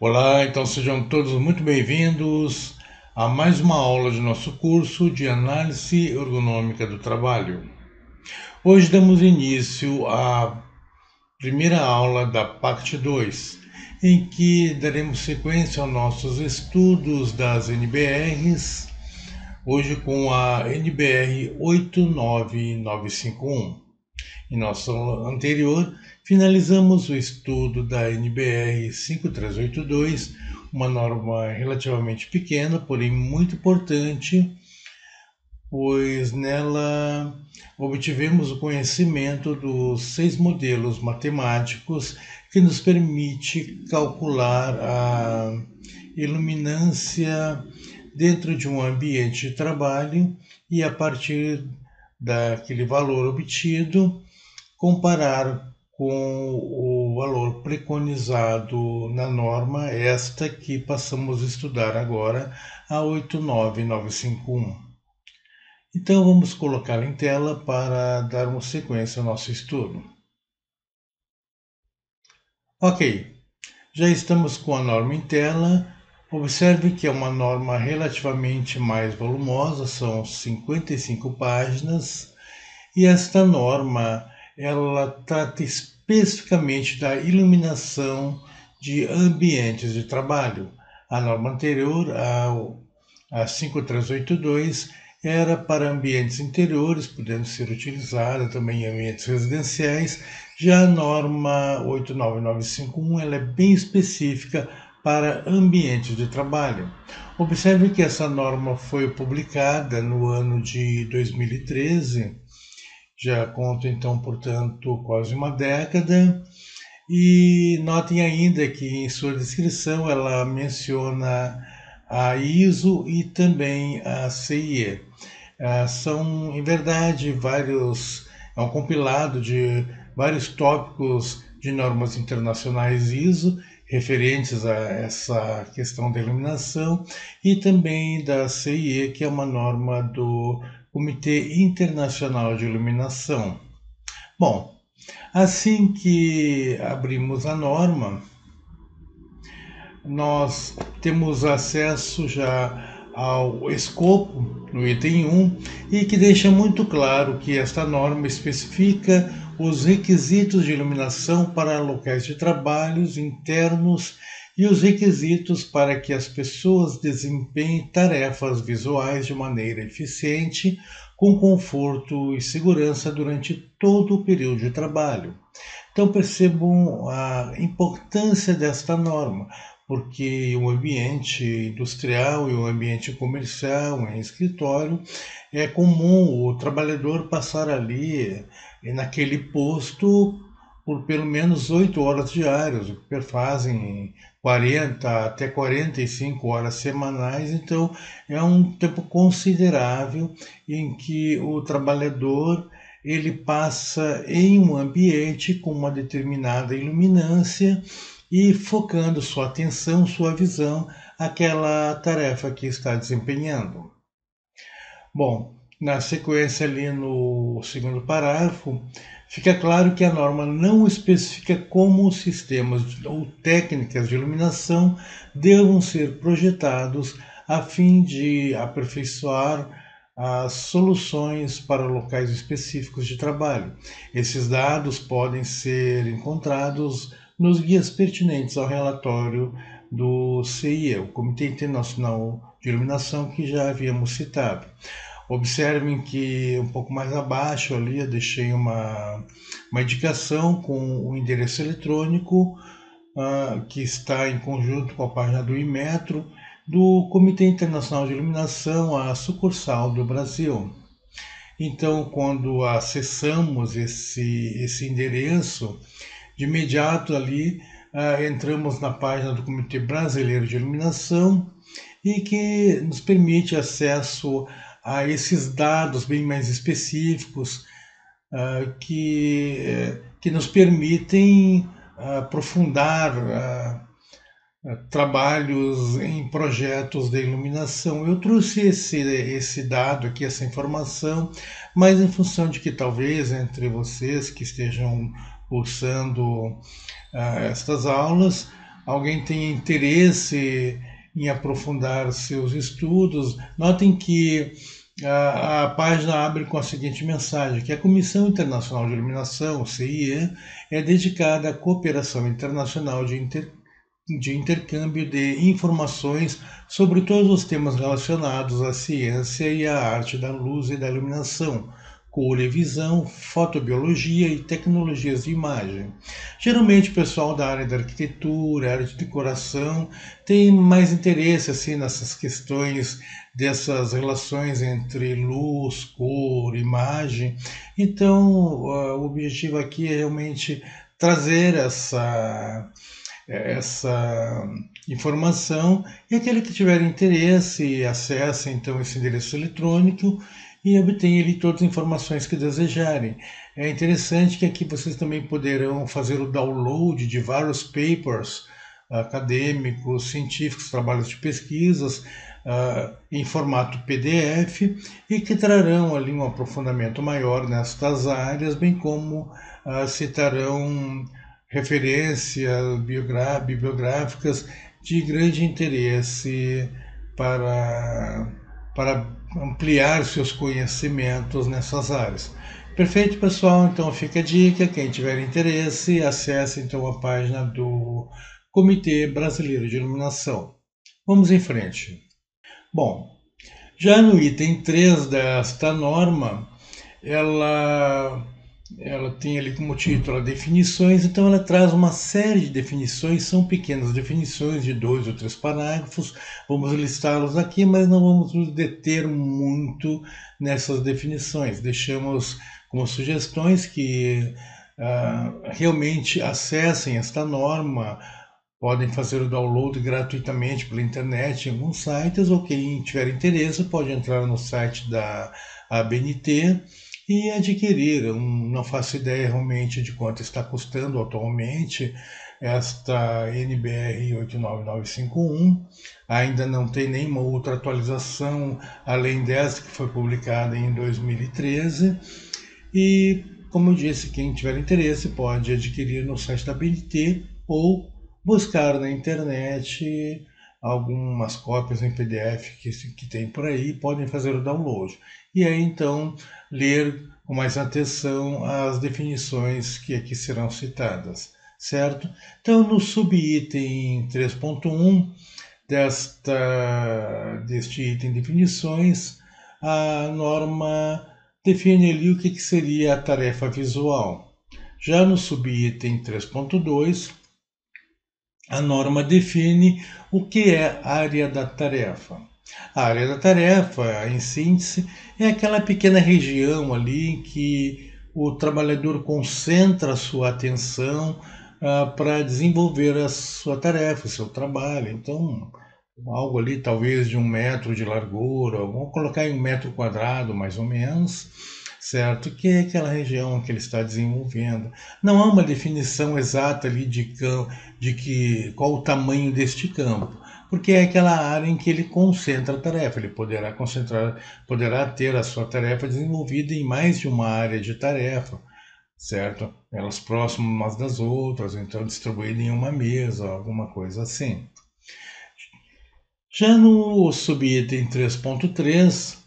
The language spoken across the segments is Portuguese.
Olá, então sejam todos muito bem-vindos a mais uma aula de nosso curso de Análise Ergonômica do Trabalho. Hoje damos início à primeira aula da parte 2, em que daremos sequência aos nossos estudos das NBRs, hoje com a NBR 89951. Em nossa aula anterior, finalizamos o estudo da NBR 5382, uma norma relativamente pequena, porém muito importante, pois nela obtivemos o conhecimento dos 6 modelos matemáticos que nos permite calcular a iluminância dentro de um ambiente de trabalho e a partir daquele valor obtido comparar com o valor preconizado na norma, esta que passamos a estudar agora, a 89951. Então vamos colocá-la em tela para darmos sequência ao nosso estudo. Ok, já estamos com a norma em tela. Observe que é uma norma relativamente mais volumosa, são 55 páginas, e esta norma ela trata especificamente da iluminação de ambientes de trabalho. A norma anterior, a 5382, era para ambientes interiores, podendo ser utilizada também em ambientes residenciais. Já a norma 89951 ela é bem específica para ambientes de trabalho. Observe que essa norma foi publicada no ano de 2013, já conta então, portanto, quase uma década. E notem ainda que em sua descrição ela menciona a ISO e também a CIE. São, em verdade, é um compilado de vários tópicos de normas internacionais ISO referentes a essa questão da iluminação e também da CIE, que é uma norma do Comitê Internacional de Iluminação. Bom, assim que abrimos a norma, nós temos acesso já ao escopo no item 1 e que deixa muito claro que esta norma especifica os requisitos de iluminação para locais de trabalhos internos e os requisitos para que as pessoas desempenhem tarefas visuais de maneira eficiente, com conforto e segurança durante todo o período de trabalho. Então percebam a importância desta norma, porque o ambiente industrial e o ambiente comercial, em escritório, é comum o trabalhador passar ali naquele posto por pelo menos 8 horas diárias, o que fazem 40 até 45 horas semanais, então é um tempo considerável em que o trabalhador ele passa em um ambiente com uma determinada iluminância e focando sua atenção, sua visão, àquela tarefa que está desempenhando. Bom, na sequência ali no segundo parágrafo, fica claro que a norma não especifica como os sistemas ou técnicas de iluminação devam ser projetados a fim de aperfeiçoar as soluções para locais específicos de trabalho. Esses dados podem ser encontrados nos guias pertinentes ao relatório do CIE, o Comitê Internacional de Iluminação, que já havíamos citado. Observem que um pouco mais abaixo ali eu deixei uma indicação com o endereço eletrônico que está em conjunto com a página do Inmetro do Comitê Internacional de Iluminação, a sucursal do Brasil. Então, quando acessamos esse endereço, de imediato ali entramos na página do Comitê Brasileiro de Iluminação e que nos permite acesso a esses dados bem mais específicos que nos permitem aprofundar trabalhos em projetos de iluminação. Eu trouxe esse dado aqui, essa informação, mas em função de que talvez entre vocês que estejam cursando estas aulas, alguém tenha interesse em aprofundar seus estudos, notem que a página abre com a seguinte mensagem, que a Comissão Internacional de Iluminação, CIE, é dedicada à cooperação internacional de intercâmbio de informações sobre todos os temas relacionados à ciência e à arte da luz e da iluminação, colevisão, fotobiologia e tecnologias de imagem. Geralmente o pessoal da área da arquitetura, área de decoração, tem mais interesse assim nessas questões dessas relações entre luz, cor, imagem. Então, o objetivo aqui é realmente trazer essa informação e aquele que tiver interesse acesse então esse endereço eletrônico e obtenha ali todas as informações que desejarem. É interessante que aqui vocês também poderão fazer o download de vários papers acadêmicos, científicos, trabalhos de pesquisas em formato PDF e que trarão ali um aprofundamento maior nestas áreas, bem como citarão referências bibliográficas de grande interesse para, para ampliar seus conhecimentos nessas áreas. Perfeito, pessoal? Então fica a dica. Quem tiver interesse, acesse então a página do Comitê Brasileiro de Iluminação. Vamos em frente. Bom, já no item 3 desta norma, ela tem ali como título definições, então ela traz uma série de definições, são pequenas definições de 2 ou 3 parágrafos, vamos listá-los aqui, mas não vamos nos deter muito nessas definições, deixamos como sugestões que realmente acessem esta norma, podem fazer o download gratuitamente pela internet em alguns sites, ou quem tiver interesse pode entrar no site da ABNT e adquirir. Eu não faço ideia realmente de quanto está custando atualmente esta NBR 89951. Ainda não tem nenhuma outra atualização além dessa que foi publicada em 2013. E, como eu disse, quem tiver interesse pode adquirir no site da ABNT ou buscar na internet algumas cópias em PDF que tem por aí, podem fazer o download. E aí então ler com mais atenção as definições que aqui serão citadas, certo? Então no subitem 3.1 deste item definições, a norma define ali o que seria a tarefa visual. Já no subitem 3.2, a norma define o que é área da tarefa. A área da tarefa, em síntese, é aquela pequena região ali em que o trabalhador concentra a sua atenção para desenvolver a sua tarefa, o seu trabalho. Então, algo ali talvez de 1 metro de largura, vamos colocar em 1 metro quadrado mais ou menos, certo? Que é aquela região que ele está desenvolvendo. Não há uma definição exata ali de qual o tamanho deste campo, porque é aquela área em que ele concentra a tarefa. Ele poderá ter a sua tarefa desenvolvida em mais de uma área de tarefa, certo? Elas próximas umas das outras, então distribuídas em uma mesa, alguma coisa assim. Já no subitem 3.3,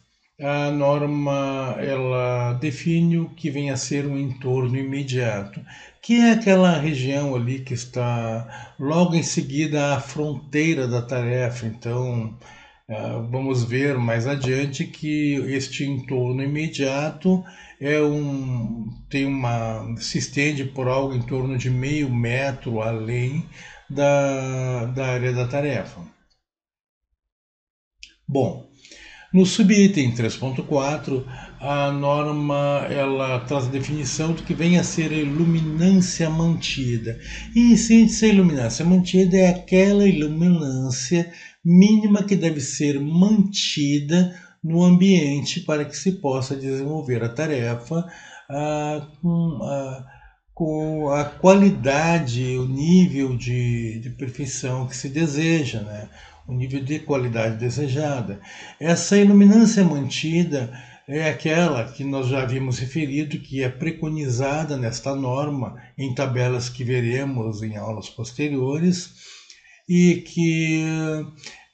a norma ela define o que vem a ser um entorno imediato, que é aquela região ali que está logo em seguida à fronteira da tarefa. Então, vamos ver mais adiante que este entorno imediato se estende por algo em torno de meio metro além da área da tarefa. Bom, no subitem 3.4, a norma ela traz a definição do que vem a ser a iluminância mantida. E, em síntese, a iluminância mantida é aquela iluminância mínima que deve ser mantida no ambiente para que se possa desenvolver a tarefa com a qualidade, o nível de perfeição que se deseja, né? O nível de qualidade desejada. Essa iluminância mantida é aquela que nós já havíamos referido, que é preconizada nesta norma em tabelas que veremos em aulas posteriores, e que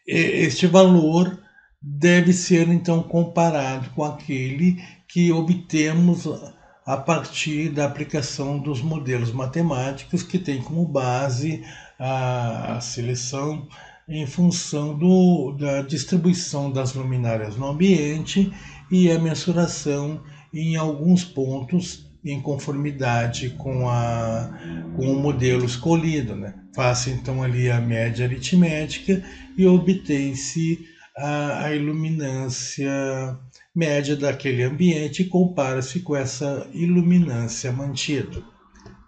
este valor deve ser então comparado com aquele que obtemos a partir da aplicação dos modelos matemáticos que tem como base a seleção em função da distribuição das luminárias no ambiente e a mensuração em alguns pontos em conformidade com o modelo escolhido. Né? Faça então ali a média aritmética e obtém-se a iluminância média daquele ambiente e compara-se com essa iluminância mantida.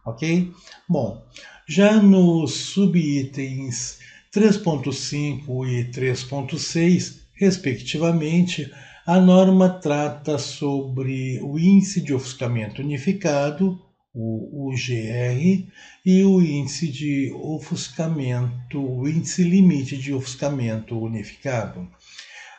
Ok? Bom, já nos subitens 3.5 e 3.6, respectivamente, a norma trata sobre o índice de ofuscamento unificado, o UGR, e o índice de ofuscamento, o índice limite de ofuscamento unificado.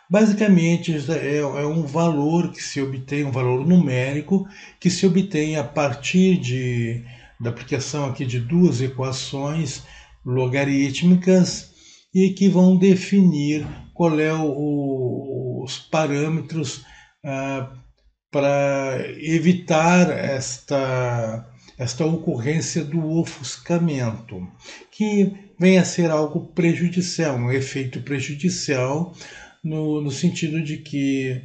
Basicamente, é um valor que se obtém, um valor numérico, que se obtém a partir da aplicação aqui de duas equações logarítmicas e que vão definir qual é os parâmetros para evitar esta ocorrência do ofuscamento, que vem a ser algo prejudicial, um efeito prejudicial no sentido de que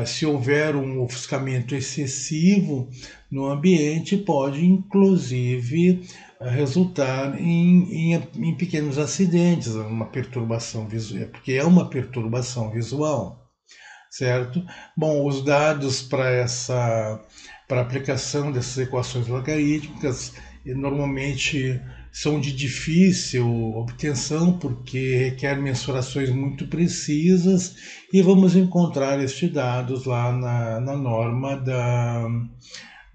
se houver um ofuscamento excessivo no ambiente, pode inclusive resultar em pequenos acidentes, uma perturbação visual, porque é uma perturbação visual, certo? Bom, os dados para aplicação dessas equações logarítmicas normalmente são de difícil obtenção porque requer mensurações muito precisas e vamos encontrar estes dados lá na norma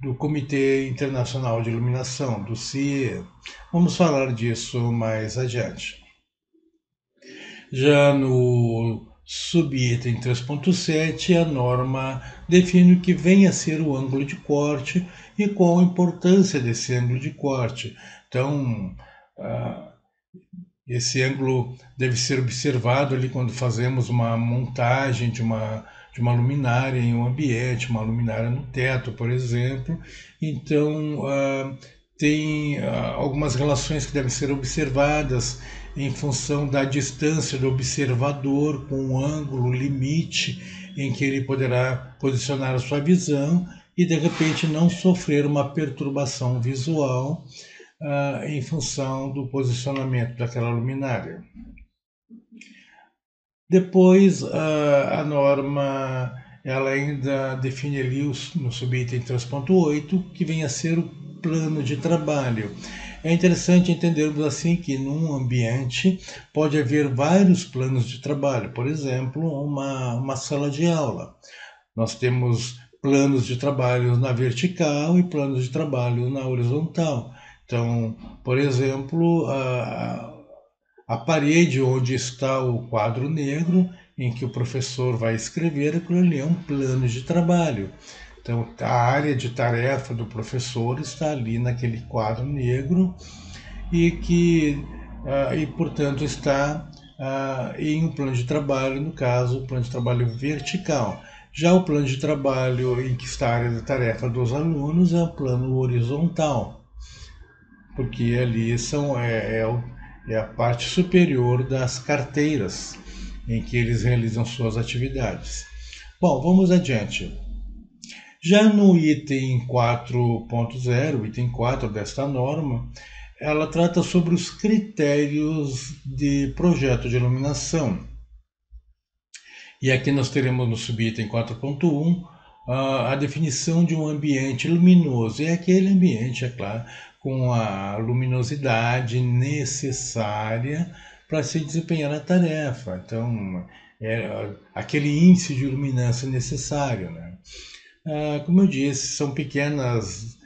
do Comitê Internacional de Iluminação, do CIE. Vamos falar disso mais adiante. Já no subitem 3.7, a norma define o que vem a ser o ângulo de corte e qual a importância desse ângulo de corte. Então, esse ângulo deve ser observado ali quando fazemos uma montagem de uma luminária em um ambiente, uma luminária no teto, por exemplo. Então, tem algumas relações que devem ser observadas em função da distância do observador com o ângulo limite em que ele poderá posicionar a sua visão e de repente não sofrer uma perturbação visual em função do posicionamento daquela luminária. Depois, a norma ela ainda define ali no subitem 3.8 que vem a ser o plano de trabalho. É interessante entendermos assim que num ambiente pode haver vários planos de trabalho. Por exemplo, uma sala de aula. Nós temos planos de trabalho na vertical e planos de trabalho na horizontal. Então, por exemplo, a parede onde está o quadro negro, em que o professor vai escrever, aquilo ali é um plano de trabalho. Então, a área de tarefa do professor está ali naquele quadro negro e portanto, está em um plano de trabalho, no caso, o plano de trabalho vertical. Já o plano de trabalho em que está a área de tarefa dos alunos é o plano horizontal, porque ali é a parte superior das carteiras em que eles realizam suas atividades. Bom, vamos adiante. Já no item 4.0, item 4 desta norma, ela trata sobre os critérios de projeto de iluminação. E aqui nós teremos no subitem 4.1 a definição de um ambiente luminoso. É aquele ambiente, é claro, com a luminosidade necessária para se desempenhar a tarefa. Então, é aquele índice de iluminância necessário. Né? Como eu disse, são pequenas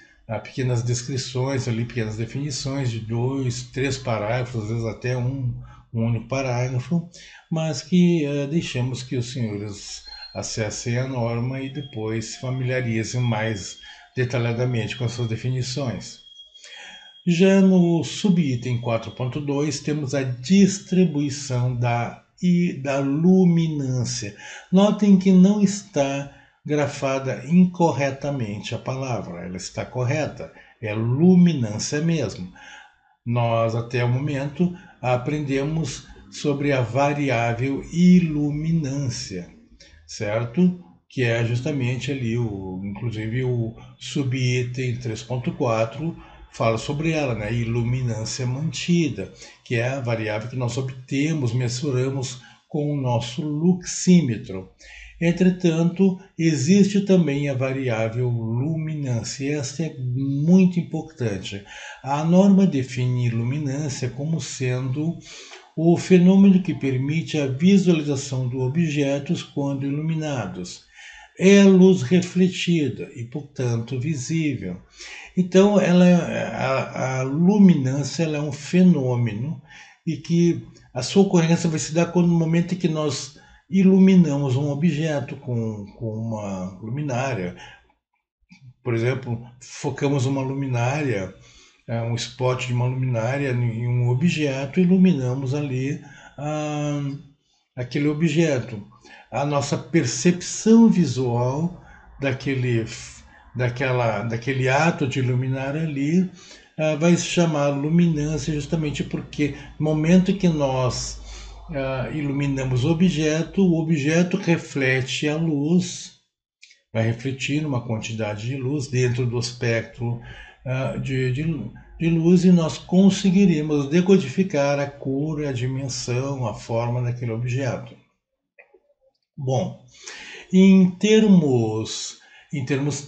descrições ali, pequenas definições de 2, 3 parágrafos, às vezes até um único parágrafo, mas que deixamos que os senhores acessem a norma e depois se familiarizem mais detalhadamente com as suas definições. Já no subitem 4.2 temos a distribuição da luminância. Notem que não está grafada incorretamente a palavra, ela está correta, é luminância mesmo. Nós até o momento aprendemos sobre a variável iluminância, certo? Que é justamente ali, inclusive o subitem 3.4 fala sobre ela, né? Iluminância mantida, que é a variável que nós obtemos, mensuramos com o nosso luxímetro. Entretanto, existe também a variável luminância, e esta é muito importante. A norma define luminância como sendo o fenômeno que permite a visualização de objetos quando iluminados. É luz refletida e, portanto, visível. Então, a luminância ela é um fenômeno e que a sua ocorrência vai se dar no momento em que nós iluminamos um objeto com uma luminária. Por exemplo, focamos uma luminária, um spot de uma luminária em um objeto e iluminamos ali ah, aquele objeto. A nossa percepção visual daquele, daquele ato de iluminar ali vai se chamar luminância justamente porque no momento que nós iluminamos o objeto reflete a luz, vai refletir uma quantidade de luz dentro do espectro de luz e nós conseguiríamos decodificar a cor, a dimensão, a forma daquele objeto. Bom, em termos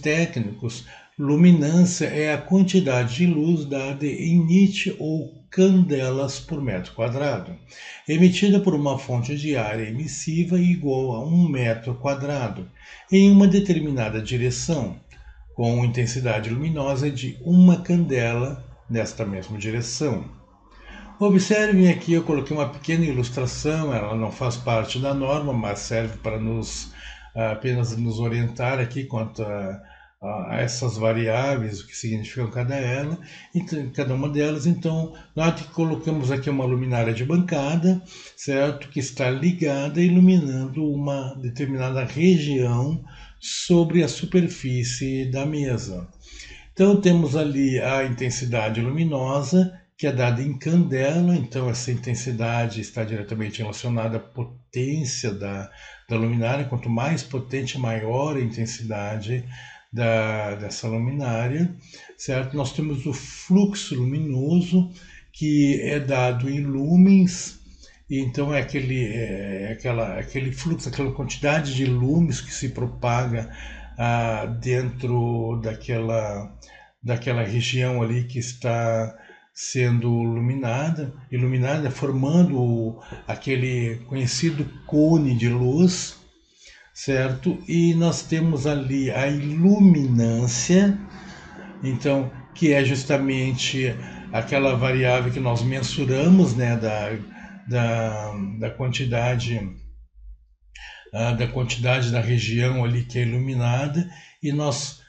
técnicos, luminância é a quantidade de luz dada em nit ou candelas por metro quadrado, emitida por uma fonte de área emissiva igual a 1 metro quadrado, em uma determinada direção, com intensidade luminosa de uma candela nesta mesma direção. Observem aqui, eu coloquei uma pequena ilustração, ela não faz parte da norma, mas serve para apenas nos orientar aqui quanto a essas variáveis, o que significam cada uma delas. Então, note que colocamos aqui uma luminária de bancada, certo? Que está ligada iluminando uma determinada região sobre a superfície da mesa. Então, temos ali a intensidade luminosa, que é dada em candela, então essa intensidade está diretamente relacionada à potência da luminária. Quanto mais potente, maior a intensidade dessa luminária, certo? Nós temos o fluxo luminoso, que é dado em lumens, então é aquele fluxo, aquela quantidade de lumes que se propaga dentro daquela região ali que está sendo iluminada, formando aquele conhecido cone de luz, certo? E nós temos ali a iluminância, então, que é justamente aquela variável que nós mensuramos, né, da quantidade da região ali que é iluminada, e nós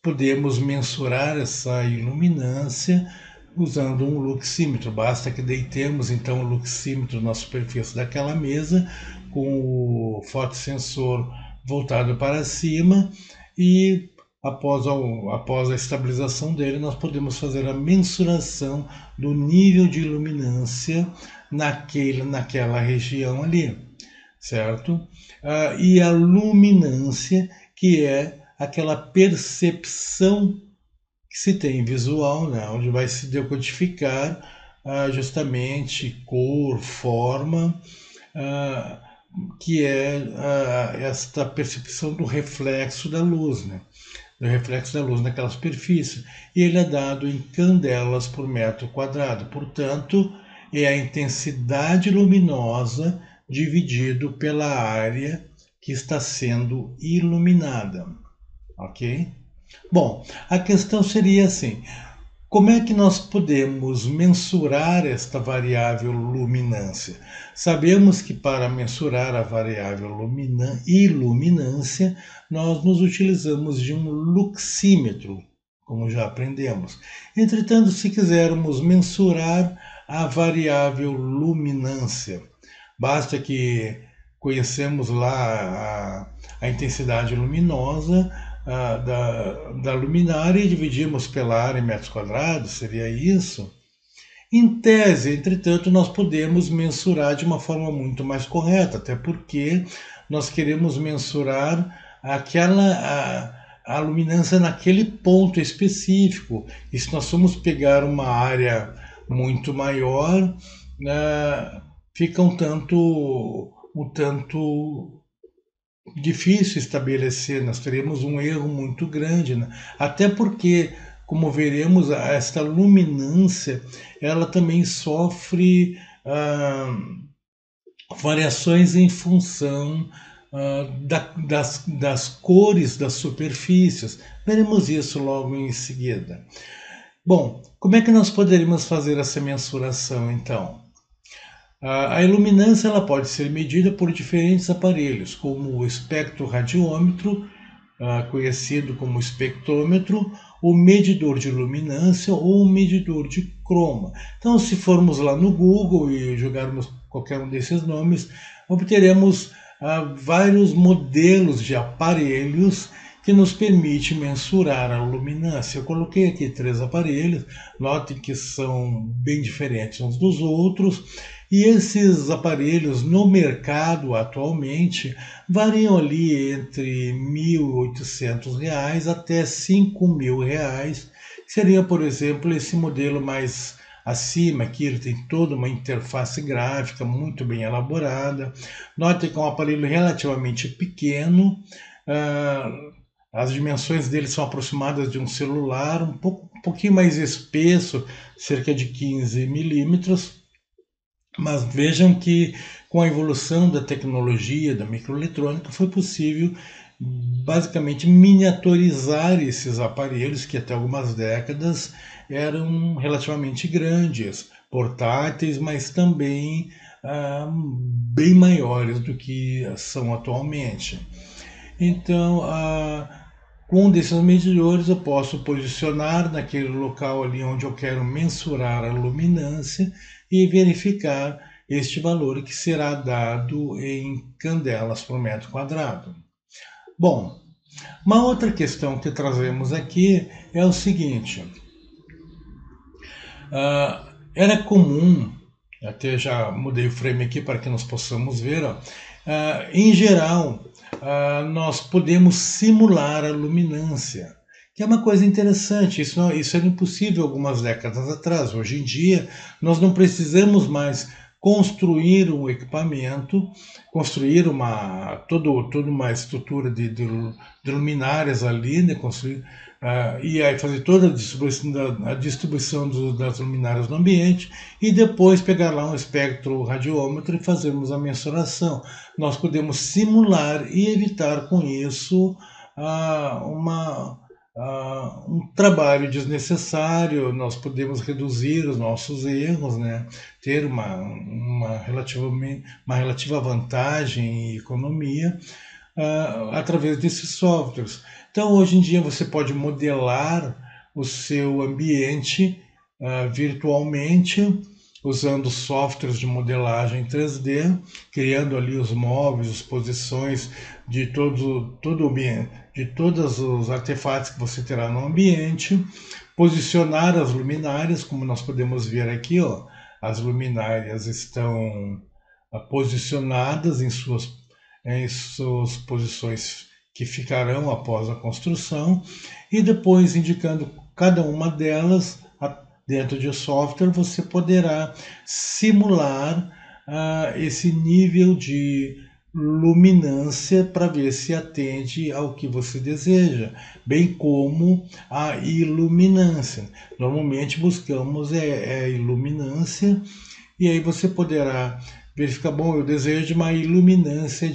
podemos mensurar essa iluminância usando um luxímetro. Basta que deitemos então o luxímetro na superfície daquela mesa com o fotossensor voltado para cima e após a estabilização dele nós podemos fazer a mensuração do nível de iluminância naquela região ali, certo? E a luminância, que é aquela percepção que se tem visual, né, onde vai se decodificar justamente cor, forma, que é esta percepção do reflexo da luz, né, do reflexo da luz naquela superfície. E ele é dado em candelas por metro quadrado, portanto, é a intensidade luminosa dividido pela área que está sendo iluminada. Ok? Bom, a questão seria assim: como é que nós podemos mensurar esta variável luminância? Sabemos que para mensurar a variável iluminância, nós nos utilizamos de um luxímetro, como já aprendemos. Entretanto, se quisermos mensurar a variável luminância, basta que conhecemos lá a intensidade luminosa da luminária e dividimos pela área em metros quadrados, seria isso? Em tese, entretanto, nós podemos mensurar de uma forma muito mais correta, até porque nós queremos mensurar a luminância naquele ponto específico. E se nós formos pegar uma área muito maior, fica um tanto difícil estabelecer, nós teremos um erro muito grande, né? Até porque, como veremos, esta luminância ela também sofre variações em função das cores das superfícies. Veremos isso logo em seguida. Bom, como é que nós poderíamos fazer essa mensuração então? A iluminância ela pode ser medida por diferentes aparelhos, como o espectroradiômetro, conhecido como espectrômetro, o medidor de luminância ou o medidor de croma. Então, se formos lá no Google e jogarmos qualquer um desses nomes, obteremos vários modelos de aparelhos que nos permite mensurar a luminância. Eu coloquei aqui 3 aparelhos, notem que são bem diferentes uns dos outros, e esses aparelhos no mercado atualmente variam ali entre R$ 1.800 até R$ 5.000, que seria, por exemplo, esse modelo mais acima, aqui ele tem toda uma interface gráfica muito bem elaborada. Note que é um aparelho relativamente pequeno, as dimensões dele são aproximadas de um celular, um pouquinho mais espesso, cerca de 15 milímetros, mas vejam que com a evolução da tecnologia, da microeletrônica, foi possível basicamente miniaturizar esses aparelhos que até algumas décadas eram relativamente grandes, portáteis, mas também bem maiores do que são atualmente. Então, com um desses medidores eu posso posicionar naquele local ali onde eu quero mensurar a luminância e verificar este valor que será dado em candelas por metro quadrado. Bom, uma outra questão que trazemos aqui é o seguinte: era comum, até já mudei o frame aqui para que nós possamos ver, em geral, nós podemos simular a luminância, que é uma coisa interessante. Isso era impossível algumas décadas atrás. Hoje em dia, nós não precisamos mais construir um equipamento, construir toda uma estrutura de luminárias ali, né, construir, e aí fazer toda a distribuição das luminárias no ambiente e depois pegar lá um espectroradiômetro e fazermos a mensuração. Nós podemos simular e evitar com isso um trabalho desnecessário. Nós podemos reduzir os nossos erros, né? Ter uma relativa vantagem em economia através desses softwares. Então, hoje em dia, você pode modelar o seu ambiente virtualmente, usando softwares de modelagem 3D, criando ali os móveis, as posições de todo o ambiente, de todos os artefatos que você terá no ambiente, posicionar as luminárias, como nós podemos ver aqui, as luminárias estão posicionadas em suas posições que ficarão após a construção, e depois indicando cada uma delas dentro de software, você poderá simular esse nível de luminância para ver se atende ao que você deseja, bem como a iluminância. Normalmente buscamos a iluminância, e aí você poderá verificar, bom, eu desejo uma iluminância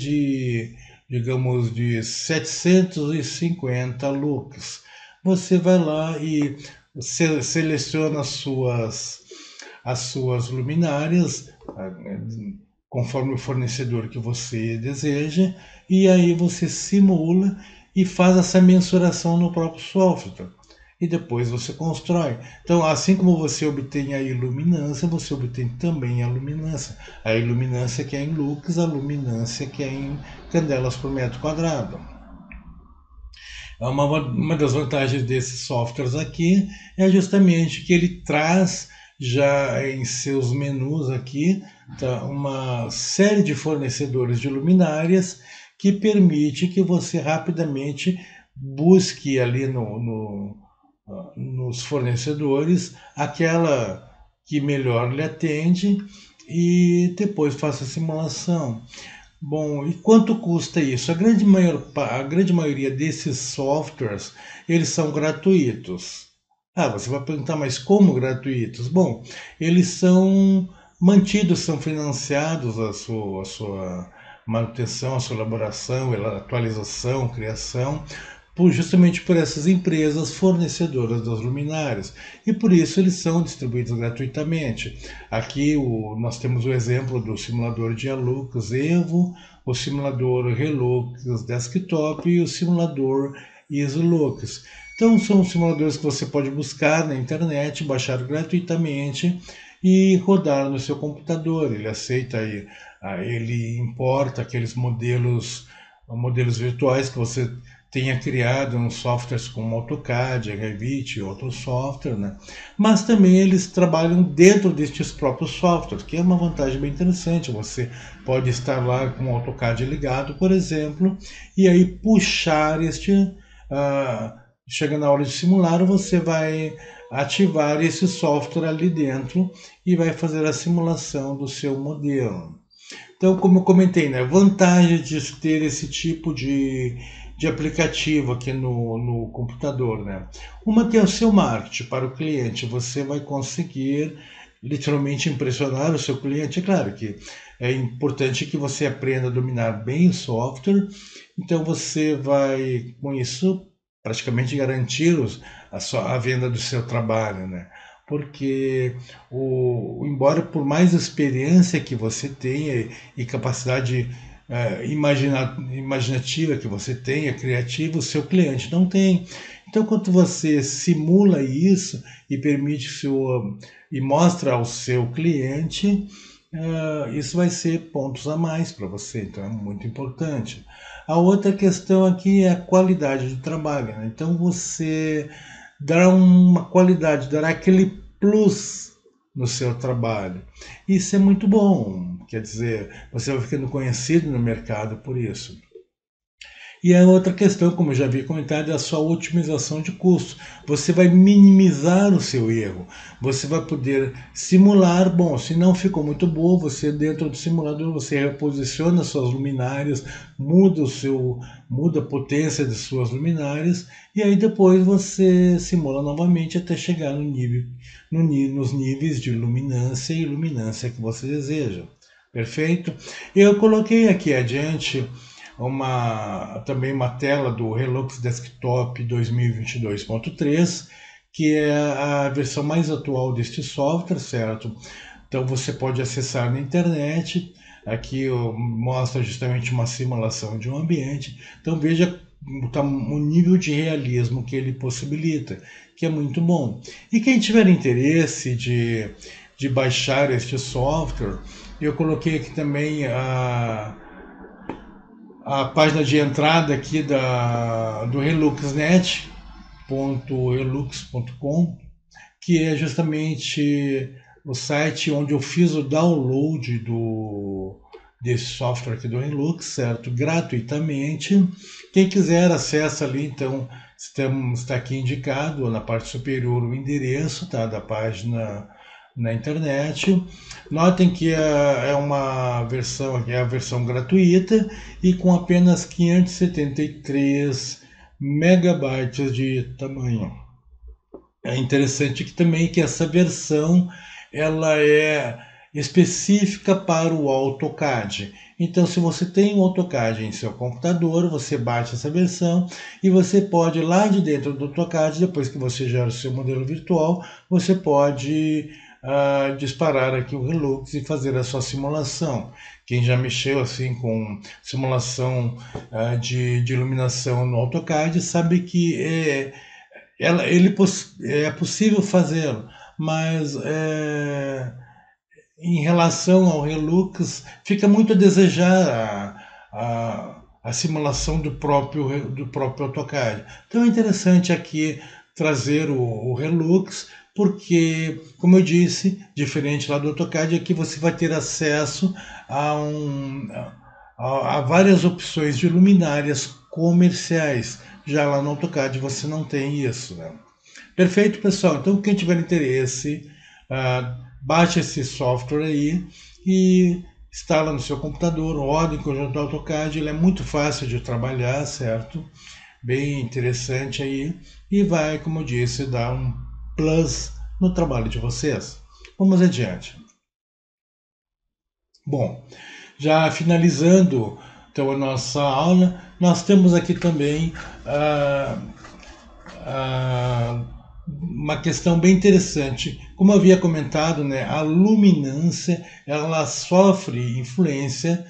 digamos, de 750 lux. Você vai lá e seleciona as suas luminárias, conforme o fornecedor que você deseja, e aí você simula e faz essa mensuração no próprio software. e depois você constrói. Então, assim como você obtém a iluminância, você obtém também a luminância. A iluminância que é em lux, a luminância que é em candelas por metro quadrado. Uma das vantagens desses softwares aqui é justamente que ele traz já em seus menus aqui, tá, uma série de fornecedores de luminárias que permite que você rapidamente busque ali nos fornecedores aquela que melhor lhe atende e depois faça a simulação. Bom, e quanto custa isso? A grande maioria desses softwares, eles são gratuitos. Ah, você vai perguntar, mas como gratuitos? Bom, eles são mantidos, são financiados a sua manutenção, a sua elaboração, atualização, criação, justamente por essas empresas fornecedoras das luminárias. E por isso eles são distribuídos gratuitamente. Aqui nós temos o exemplo do simulador Dialux Evo, o simulador Relux Desktop e o simulador Isolux. Então são simuladores que você pode buscar na internet, baixar gratuitamente e rodar no seu computador. Ele aceita aí, ele importa aqueles modelos virtuais que você tenha criado uns softwares como AutoCAD, Revit e outros softwares, né? Mas também eles trabalham dentro destes próprios softwares, que é uma vantagem bem interessante. Você pode estar lá com o AutoCAD ligado, por exemplo, e aí puxar chega na hora de simular, você vai ativar esse software ali dentro e vai fazer a simulação do seu modelo. Então, como eu comentei, né, vantagem de ter esse tipo de aplicativo aqui no computador, né? Uma que é o seu marketing para o cliente, você vai conseguir literalmente impressionar o seu cliente. É claro que é importante que você aprenda a dominar bem o software, então você vai, com isso, praticamente garantir a venda do seu trabalho, né? Porque embora por mais experiência que você tenha e capacidade imaginativa que você tenha, criativa, o seu cliente não tem. Então, quando você simula isso e e mostra ao seu cliente, isso vai ser pontos a mais para você, então é muito importante. A outra questão aqui é a qualidade do trabalho, né? Então você dará uma qualidade, dará aquele plus no seu trabalho. Isso é muito bom, quer dizer, você vai ficando conhecido no mercado por isso. E a outra questão, como eu já havia comentado, é a sua otimização de custos. Você vai minimizar o seu erro. Você vai poder simular, bom, se não ficou muito boa, você dentro do simulador você reposiciona suas luminárias, muda a potência de suas luminárias e aí depois você simula novamente até chegar nos níveis de luminância e iluminância que você deseja. Perfeito? Eu coloquei aqui adiante também uma tela do Relux Desktop 2022.3, que é a versão mais atual deste software, certo? Então você pode acessar na internet, aqui mostra justamente uma simulação de um ambiente, então veja o nível de realismo que ele possibilita, que é muito bom. E quem tiver interesse de baixar este software, eu coloquei aqui também a página de entrada aqui do reluxnet.relux.com, que é justamente o site onde eu fiz o download desse software aqui do Relux, certo? Gratuitamente. Quem quiser acessa ali, então está aqui indicado na parte superior o endereço, tá, da página na internet. Notem que é uma versão, é a versão gratuita e com apenas 573 megabytes de tamanho. É interessante que essa versão ela é específica para o AutoCAD. Então, se você tem um AutoCAD em seu computador, você baixa essa versão e você pode, lá de dentro do AutoCAD, depois que você gera o seu modelo virtual, você pode disparar aqui o Relux e fazer a sua simulação. Quem já mexeu assim com simulação de iluminação no AutoCAD sabe que é possível fazê-lo, mas em relação ao Relux, fica muito a desejar a simulação do próprio AutoCAD. Então é interessante aqui trazer o Relux, porque, como eu disse, diferente lá do AutoCAD, aqui você vai ter acesso a várias opções de luminárias comerciais. Já lá no AutoCAD você não tem isso, né? Perfeito, pessoal. Então, quem tiver interesse, baixe esse software aí e instala no seu computador, roda em conjunto AutoCAD. Ele é muito fácil de trabalhar, certo? Bem interessante aí. E vai, como eu disse, dar um plus no trabalho de vocês. Vamos adiante. Bom, já finalizando então a nossa aula, nós temos aqui também uma questão bem interessante. Como eu havia comentado, né, a luminância ela sofre influência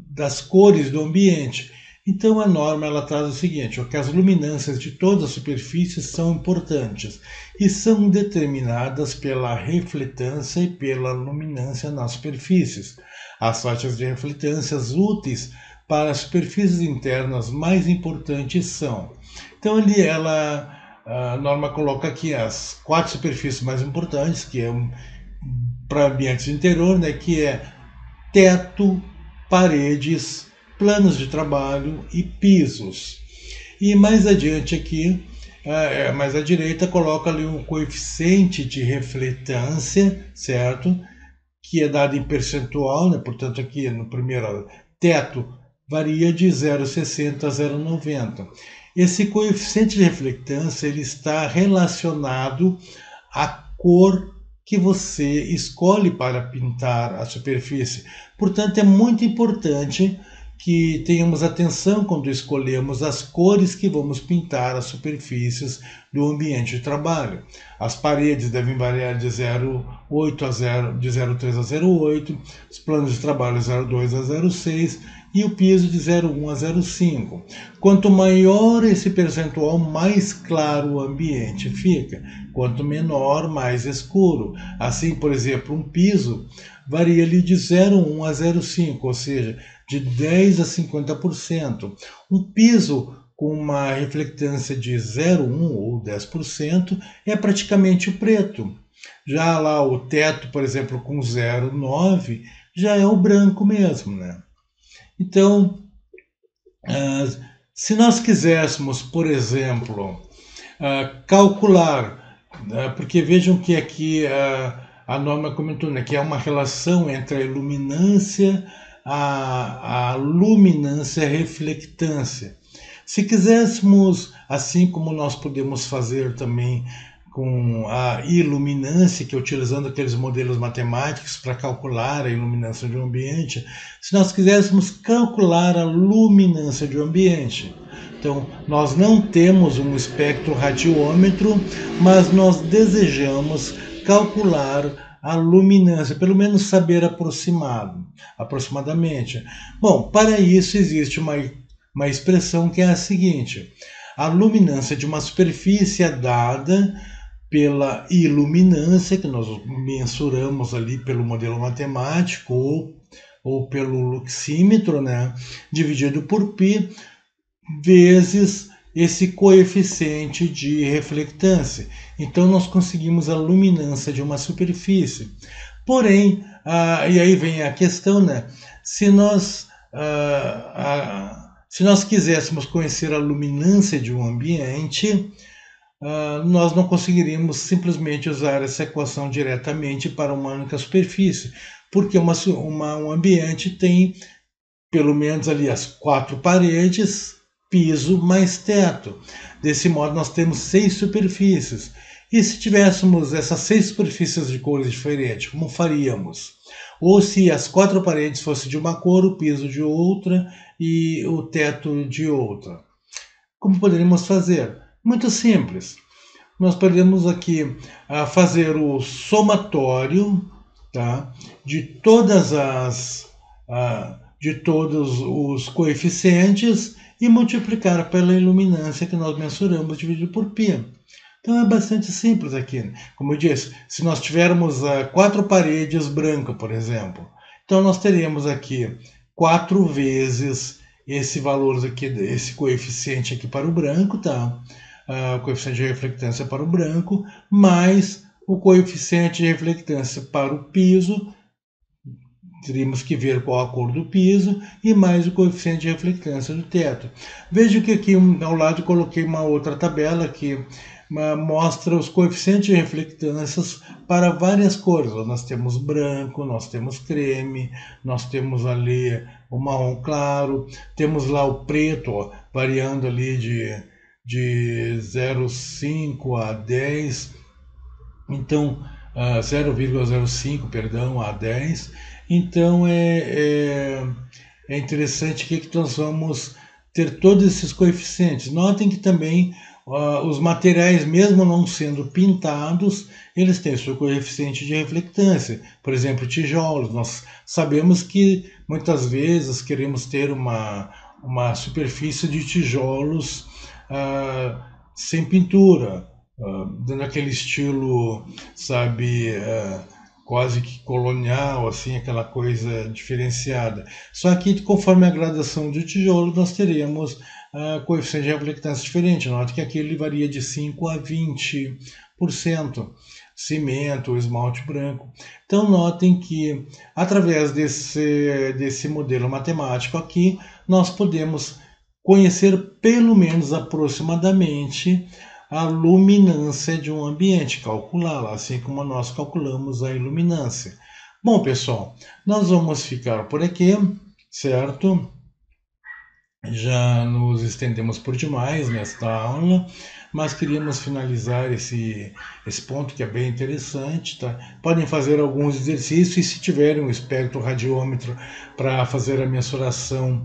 das cores do ambiente. Então a norma ela traz o seguinte, que as luminâncias de todas as superfícies são importantes e são determinadas pela refletância e pela luminância nas superfícies. As faixas de refletâncias úteis para as superfícies internas mais importantes são. Então a norma coloca aqui as 4 superfícies mais importantes, que é para ambientes de interior, né, que é teto, paredes, planos de trabalho e pisos. E mais adiante aqui, mais à direita, coloca ali um coeficiente de refletância, certo? Que é dado em percentual, né? Portanto, aqui no primeiro teto varia de 0,60 a 0,90. Esse coeficiente de reflectância ele está relacionado à cor que você escolhe para pintar a superfície. Portanto, é muito importante que tenhamos atenção quando escolhemos as cores que vamos pintar as superfícies do ambiente de trabalho. As paredes devem variar de 0,3 a 0,8, os planos de trabalho 0,2 a 0,6 e o piso de 0,1 a 0,5. Quanto maior esse percentual, mais claro o ambiente fica. Quanto menor, mais escuro. Assim, por exemplo, um piso varia ali de 0,1 a 0,5, ou seja, de 10 a 50%. Um piso com uma reflectância de 0,1 ou 10% é praticamente o preto. Já lá o teto, por exemplo, com 0,9 já é o branco mesmo, né? Então, se nós quiséssemos, por exemplo, calcular, porque vejam que aqui a norma comentou, né, que há uma relação entre a iluminância, a luminância e a reflectância. Se quiséssemos, assim como nós podemos fazer também com a iluminância, que é utilizando aqueles modelos matemáticos para calcular a iluminância de um ambiente, se nós quiséssemos calcular a luminância de um ambiente. Então, nós não temos um espectro radiômetro, mas nós desejamos calcular a luminância, pelo menos saber aproximadamente. Bom, para isso existe uma expressão que é a seguinte: a luminância de uma superfície é dada pela iluminância, que nós mensuramos ali pelo modelo matemático ou pelo luxímetro, né, dividido por π, vezes esse coeficiente de reflectância. Então nós conseguimos a luminância de uma superfície. Porém, e aí vem a questão, né? Se nós quiséssemos conhecer a luminância de um ambiente, nós não conseguiríamos simplesmente usar essa equação diretamente para uma única superfície, porque um ambiente tem pelo menos ali as 4 paredes, piso mais teto. Desse modo nós temos 6 superfícies. E se tivéssemos essas 6 superfícies de cores diferentes, como faríamos? Ou se as 4 paredes fossem de uma cor, o piso de outra e o teto de outra. Como poderíamos fazer? Muito simples. Nós podemos aqui fazer o somatório, tá, de todos os coeficientes e multiplicar pela iluminância que nós mensuramos dividido por π. Então é bastante simples aqui. Como eu disse, se nós tivermos 4 paredes brancas, por exemplo, então nós teremos aqui 4 vezes esse valor aqui, esse coeficiente aqui para o branco, tá? O coeficiente de reflectância para o branco, mais o coeficiente de reflectância para o piso, teríamos que ver qual a cor do piso, e mais o coeficiente de reflectância do teto. Veja que aqui ao lado coloquei uma outra tabela que mostra os coeficientes de reflectâncias para várias cores. Nós temos branco, nós temos creme, nós temos ali o marrom claro, temos lá o preto, ó, variando ali de 0,5 a 10, então 0,05, perdão, a 10. Então é interessante que nós vamos ter todos esses coeficientes. Notem que também os materiais, mesmo não sendo pintados, eles têm seu coeficiente de reflectância. Por exemplo, tijolos. Nós sabemos que muitas vezes queremos ter uma superfície de tijolos sem pintura, dando aquele estilo, sabe, quase que colonial, assim, aquela coisa diferenciada. Só que, conforme a gradação do tijolo, nós teremos coeficiente de reflectância diferente. Note que aqui ele varia de 5 a 20%. Cimento, esmalte branco. Então, notem que, através desse modelo matemático aqui, nós podemos conhecer pelo menos aproximadamente a luminância de um ambiente, calculá-la, assim como nós calculamos a iluminância. Bom, pessoal, nós vamos ficar por aqui, certo? Já nos estendemos por demais nesta aula, mas queríamos finalizar esse ponto que é bem interessante, tá? Podem fazer alguns exercícios e se tiverem um espectroradiômetro para fazer a mensuração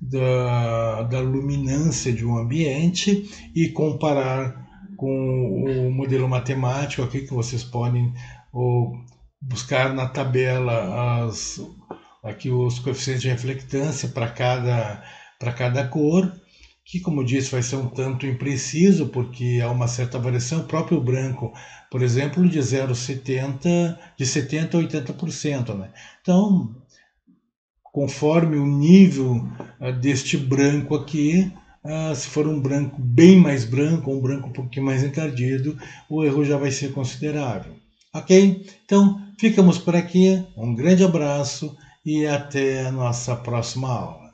da luminância de um ambiente e comparar com o modelo matemático aqui que vocês podem buscar na tabela aqui os coeficientes de reflectância para cada cor, que, como disse, vai ser um tanto impreciso, porque há uma certa variação. O próprio branco, por exemplo, de 0,70, de 70% a 80%. Né? Então, conforme o nível deste branco aqui, se for um branco bem mais branco, ou um branco um pouquinho mais encardido, o erro já vai ser considerável. Ok? Então, ficamos por aqui. Um grande abraço e até a nossa próxima aula.